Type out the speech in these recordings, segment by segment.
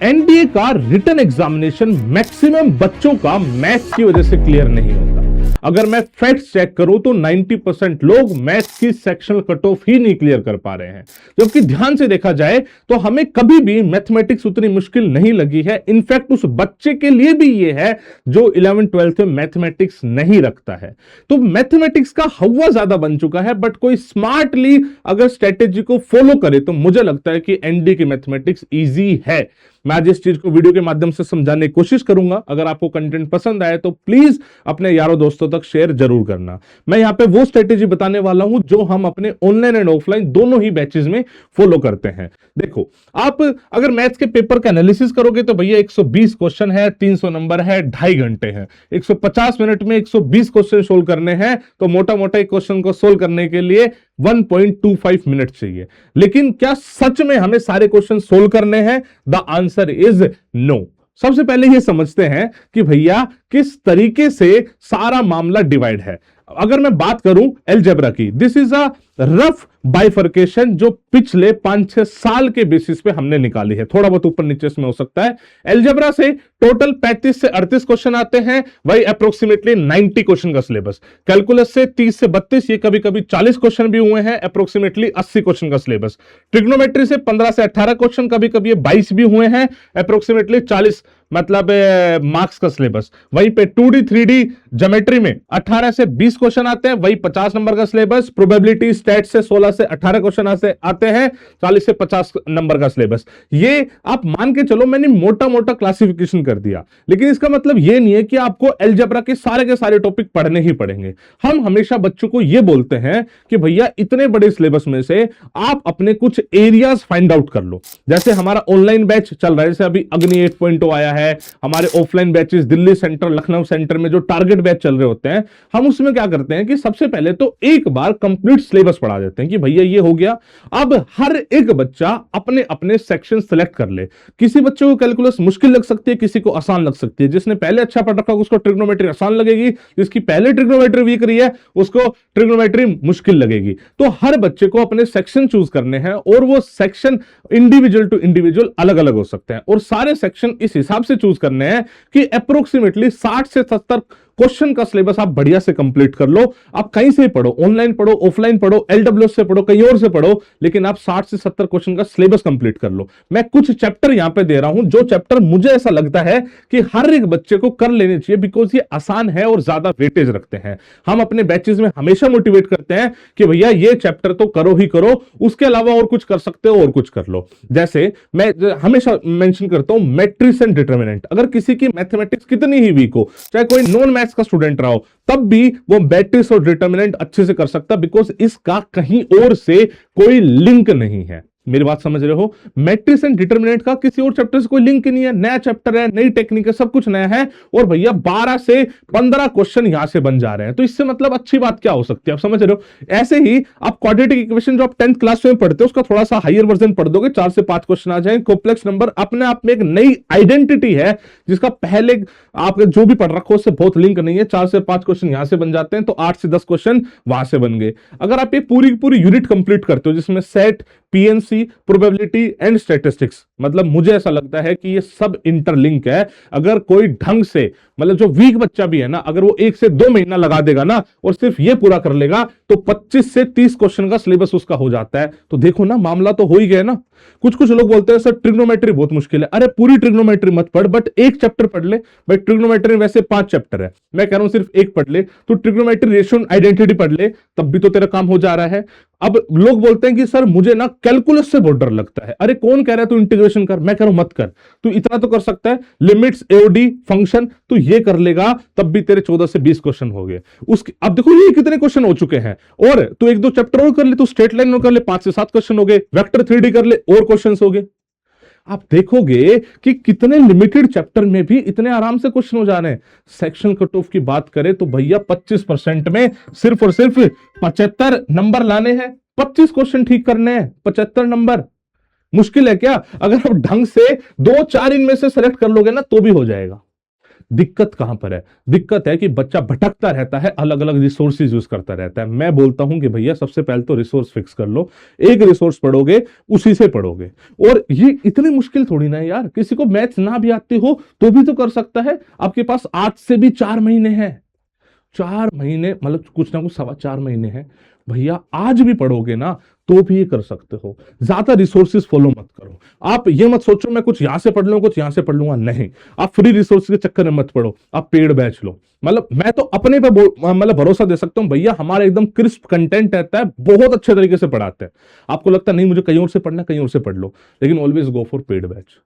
NDA का written examination maximum बच्चों का मैथ्स की वजह से क्लियर नहीं होता। अगर मैं फैक्ट्स चेक करूं तो 90% लोग मैथ्स की सेक्शनल कट ऑफ ही नहीं क्लियर कर पा रहे हैं। जबकि ध्यान से देखा जाए तो हमें कभी भी मैथमेटिक्स उतनी मुश्किल नहीं लगी है। इनफैक्ट उस बच्चे के लिए भी यह है जो 11th-12th में मैथमेटिक्स नहीं रखता है। तो मैथमेटिक्स का हवा ज्यादा बन चुका है, बट कोई स्मार्टली अगर स्ट्रेटेजी को फॉलो करे तो मुझे लगता है कि एनडीए की मैथमेटिक्स इजी है। मैं आज इस चीज को वीडियो के माध्यम से समझाने की कोशिश करूंगा। अगर आपको कंटेंट पसंद आए तो प्लीज अपने यारों दोस्तों तक शेयर जरूर करना। मैं यहां पे वो स्ट्रेटेजी बताने वाला हूं जो हम अपने ऑनलाइन एंड ऑफलाइन दोनों ही बैचेस में फॉलो करते हैं। देखो, आप अगर मैथ्स के पेपर का एनालिसिस करोगे तो भैया 120 क्वेश्चन है, 300 नंबर है, 2.5 घंटे है। 150 मिनट में 120 क्वेश्चन सोल्व करने हैं तो मोटा मोटा एक क्वेश्चन को सोल्व करने के लिए 1.25 मिनट चाहिए। लेकिन क्या सच में हमें सारे क्वेश्चन सोल्व करने हैं? The answer is no. सबसे पहले ये समझते हैं कि भैया किस तरीके से सारा मामला डिवाइड है। अगर मैं बात करूं अलजेब्रा की, this is a rough bifurcation जो पिछले 5-6 साल के बेसिस पे हमने निकाली है। थोड़ा बहुत ऊपर नीचे इसमें हो सकता है। अलजेब्रा से टोटल 35 से 38 क्वेश्चन आते हैं, वही अप्रोक्सीमेटली 90 क्वेश्चन का सिलेबस। कैलकुलस से 30 से 32, ये कभी कभी 40 क्वेश्चन भी हुए हैं, अप्रोक्सीमेटली 80 क्वेश्चन का सिलेबस। ट्रिग्नोमेट्री से 15 से 18 क्वेश्चन, कभी कभी 22 भी हुए हैं, अप्रोक्सीमेटली 40 मतलब मार्क्स का सिलेबस। वहीं पे 2D 3D ज्योमेट्री में 18 से 20 क्वेश्चन आते हैं, वही 50 नंबर का सिलेबस। प्रोबेबिलिटी स्टैट से 16 से 18 क्वेश्चन आते हैं, 40 से 50 नंबर का सिलेबस। ये आप मान के चलो, मैंने मोटा मोटा क्लासिफिकेशन कर दिया, लेकिन इसका मतलब ये नहीं है कि आपको अलजेब्रा के सारे टॉपिक पढ़ने ही पड़ेंगे। हम हमेशा बच्चों को यह बोलते हैं कि भैया इतने बड़े सिलेबस में से आप अपने कुछ एरियाज फाइंड आउट कर लो। जैसे हमारा ऑनलाइन बैच चल रहा है, जैसे अभी अग्नि 8.0 आया है, हमारे offline batches Delhi centre, Lucknow centre में जो टारगेट बैच चल रहे होते हैं, हम उसमें क्या करते हैं कि सबसे पहले तो एक बार कंप्लीट सिलेबस पढ़ा देते हैं कि भैया ये हो गया। अब हर एक बच्चा अपने अपने सेक्शन सेलेक्ट कर ले। किसी बच्चे को कैलकुलस मुश्किल लग सकती है, किसी को आसान लग सकती है। जिसने पहले अच्छा पढ़ रखा उसको ट्रिग्नोमेट्री आसान लगेगी, जिसकी पहले ट्रिग्नोमेट्री वीक रही है उसको ट्रिग्नोमेट्री मुश्किल लगेगी। तो हर बच्चे को अपने सेक्शन चूज करने हैं और वो सेक्शन इंडिविजुअल टू इंडिविजुअल अलग अलग हो सकते हैं, और सारे सेक्शन इस हिसाब से चूज करने हैं कि अप्रोक्सीमेटली 60 से 70 क्वेश्चन का सिलेबस आप बढ़िया से कंप्लीट कर लो। आप कहीं से पढ़ो, ऑनलाइन पढ़ो, ऑफलाइन पढ़ो, एलडब्ल्यूएस से पढ़ो, कहीं और से पढ़ो, लेकिन आप 60 से 70 क्वेश्चन का सिलेबस कंप्लीट कर लो। मैं कुछ चैप्टर यहां पे दे रहा हूं जो चैप्टर मुझे ऐसा लगता है कि हर एक बच्चे को कर लेने चाहिए, बिकॉज ये आसान है और ज्यादा वेटेज रखते हैं। हम अपने बैचेस में हमेशा मोटिवेट करते हैं कि भैया ये चैप्टर तो करो ही करो, उसके अलावा और कुछ कर सकते हो और कुछ कर लो। जैसे मैं हमेशा मेंशन करता हूं मैट्रिक्स एंड डिटरमिनेंट। अगर किसी की मैथमेटिक्स कितनी ही वीक हो, चाहे कोई नॉन मैथ्स का स्टूडेंट रहा हो, तब भी वो मैट्रिक्स और डिटरमिनेंट अच्छे से कर सकता, बिकॉज इसका कहीं और से कोई लिंक नहीं है। मेरी बात समझ रहे हो? मैट्रिक्स एंड डिटरमिनेंट का किसी और चैप्टर से कोई लिंक नहीं है, नया चैप्टर है, नई टेक्निक है, सब कुछ नया है, और भैया 12 से 15 क्वेश्चन यहां से बन जा रहे हैं। तो इससे मतलब अच्छी बात क्या हो सकती है, आप समझ रहे हो? ऐसे ही आप क्वाड्रेटिक इक्वेशन जो आप 10th क्लास में पढ़ते हो उसका थोड़ा सा हायर वर्जन पढ़ दोगे, 4 से 5 क्वेश्चन आ जाएंगे। कॉम्प्लेक्स नंबर अपने आप में एक नई आइडेंटिटी है जिसका पहले आपने जो भी पढ़ रखो उससे बहुत लिंक नहीं है। 4 से 5 क्वेश्चन यहां से बन जाते हैं, तो 8 से 10 क्वेश्चन वहां से बन गए। अगर आप ये पूरी यूनिट कंप्लीट करते हो जिसमें set, PNC, probability and statistics, मतलब मुझे ऐसा लगता है कि ये सब इंटरलिंक है। अगर कोई ढंग से, मतलब जो वीक बच्चा भी है ना, अगर वो 1 से 2 महीना लगा देगा ना और सिर्फ ये पूरा कर लेगा तो 25 से 30 क्वेश्चन का सिलेबस उसका हो जाता है। तो देखो ना, मामला तो हो ही गया ना। कुछ लोग बोलते हैं सर ट्रिग्नोमेट्री बहुत मुश्किल है। अरे पूरी ट्रिग्नोमेट्री मत पढ़, बट एक चैप्टर पढ़ ले। भाई ट्रिग्नोमेट्री में वैसे 5 चैप्टर है, मैं कह रहा हूं सिर्फ एक पढ़ ले। तो ट्रिग्नोमेट्री, रेशियो, आइडेंटिटी पढ़ ले, तब भी तो तेरा काम हो जा रहा है। अब लोग बोलते हैं कि सर मुझे ना कैलकुलस से बहुत डर लगता है। अरे कौन कह रहा है तू इंटीग्रेशन कर? मैं कह रहा हूं मत कर, तू इतना तो कर सकता है, लिमिट्स, एओडी, फंक्शन, तू ये कर लेगा तब भी तेरे 14 से 20 क्वेश्चन हो गए। उसके अब देखो ये कितने क्वेश्चन हो चुके हैं, और तू 1-2 चैप्टर और कर ले, तू स्ट्रेट लाइन में कर ले, 5 से 7 क्वेश्चन हो गए। वेक्टर 3D कर ले, और क्वेश्चन हो गए। आप देखोगे कि कितने लिमिटेड चैप्टर में भी इतने आराम से क्वेश्चन हो जा रहे हैं। सेक्शन कट ऑफ की बात करें तो भैया 25% में सिर्फ और सिर्फ 75 नंबर लाने हैं। 25 क्वेश्चन ठीक करने हैं, 75 नंबर मुश्किल है क्या? अगर आप ढंग से 2-4 इनमें से सेलेक्ट कर लोगे ना तो भी हो जाएगा। दिक्कत कहां पर है? दिक्कत है कि बच्चा भटकता रहता है, अलग अलग रिसोर्सेज यूज करता रहता है। मैं बोलता हूं कि भैया सबसे पहले तो रिसोर्स फिक्स कर लो, एक रिसोर्स पढ़ोगे उसी से पढ़ोगे। और ये इतनी मुश्किल थोड़ी ना है यार, किसी को मैथ्स ना भी आती हो तो भी तो कर सकता है। आपके पास आज से भी 4 महीने हैं, 4 महीने मतलब कुछ ना कुछ 4.25 महीने हैं भैया, आज भी पढ़ोगे ना तो भी ये कर सकते हो। ज्यादा रिसोर्सेज फॉलो मत करो। आप ये मत सोचो मैं कुछ यहां से पढ़ लूंगा कुछ यहां से पढ़ लूंगा, नहीं। आप फ्री रिसोर्स के चक्कर में मत पढ़ो, आप पेड बैच लो। मतलब मैं तो अपने पे मतलब भरोसा दे सकता हूं भैया, हमारा एकदम क्रिस्प कंटेंट रहता है, बहुत अच्छे तरीके से पढ़ाते हैं। आपको लगता नहीं मुझे कहीं और से पढ़ना, कहीं और से पढ़ लो, लेकिन always go for paid batch.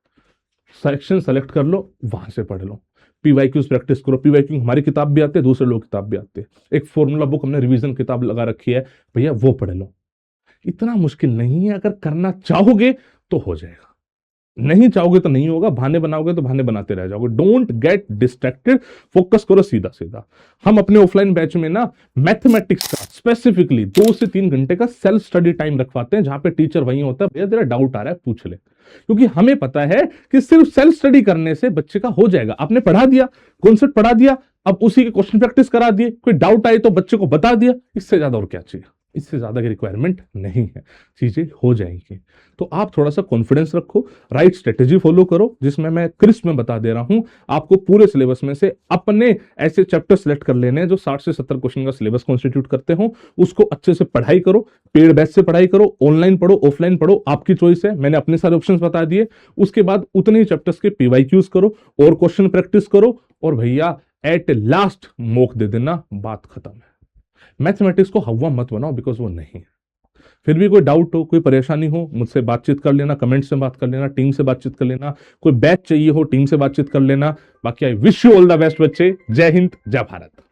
Section select कर लो, वहां से पढ़ लो, पीवाईक्यूज प्रैक्टिस करो। पीवाईक्यू हमारी किताब भी आती है, दूसरे लोग किताब भी आती है। एक फॉर्मूला बुक हमने रिवीजन किताब लगा रखी है भैया, वो पढ़ लो। इतना मुश्किल नहीं है, अगर करना चाहोगे तो हो जाएगा, नहीं चाहोगे तो नहीं होगा। बहाने बनाओगे तो बहाने बनाते रह जाओगे। डोंट गेट डिस्ट्रैक्टेड, फोकस करो सीधा सीधा। हम अपने ऑफलाइन बैच में ना मैथमेटिक्स का स्पेसिफिकली 2 से 3 घंटे का सेल्फ स्टडी टाइम रखवाते हैं, जहां पे टीचर वही होता है, भैया तेरा डाउट आ रहा है पूछ ले। क्योंकि हमें पता है कि सिर्फ सेल्फ स्टडी करने से बच्चे का हो जाएगा। आपने पढ़ा दिया, कॉन्सेप्ट पढ़ा दिया, अब उसी के क्वेश्चन प्रैक्टिस करा दिए, कोई डाउट आए तो बच्चे को बता दिया, इससे ज्यादा और क्या चाहिए? इससे ज्यादा की रिक्वायरमेंट नहीं है, चीजें हो जाएंगी। तो आप थोड़ा सा कॉन्फिडेंस रखो, राइट स्ट्रेटेजी फॉलो करो, जिसमें मैं क्रिस्प में बता दे रहा हूं आपको। पूरे सिलेबस में से अपने ऐसे चैप्टर सेलेक्ट कर लेने हैं जो 60 से 70 क्वेश्चन का सिलेबस कॉन्स्टिट्यूट करते हो, उसको अच्छे से पढ़ाई करो। पेड बैच से पढ़ाई करो, ऑनलाइन पढ़ो, ऑफलाइन पढ़ो, आपकी चॉइस है। मैंने अपने सारे ऑप्शंस बता दिए। उसके बाद उतने ही चैप्टर्स के पीवाईक्यूज करो और क्वेश्चन प्रैक्टिस करो, और भैया एट लास्ट मॉक दे देना, बात खत्म है। मैथमेटिक्स को हवा मत बनाओ, बिकॉज वो नहीं है। फिर भी कोई डाउट हो, कोई परेशानी हो, मुझसे बातचीत कर लेना, कमेंट से बात कर लेना, टीम से बातचीत कर लेना, कोई बैच चाहिए हो टीम से बातचीत कर लेना। बाकी I wish you all the best बच्चे। जय हिंद, जय भारत।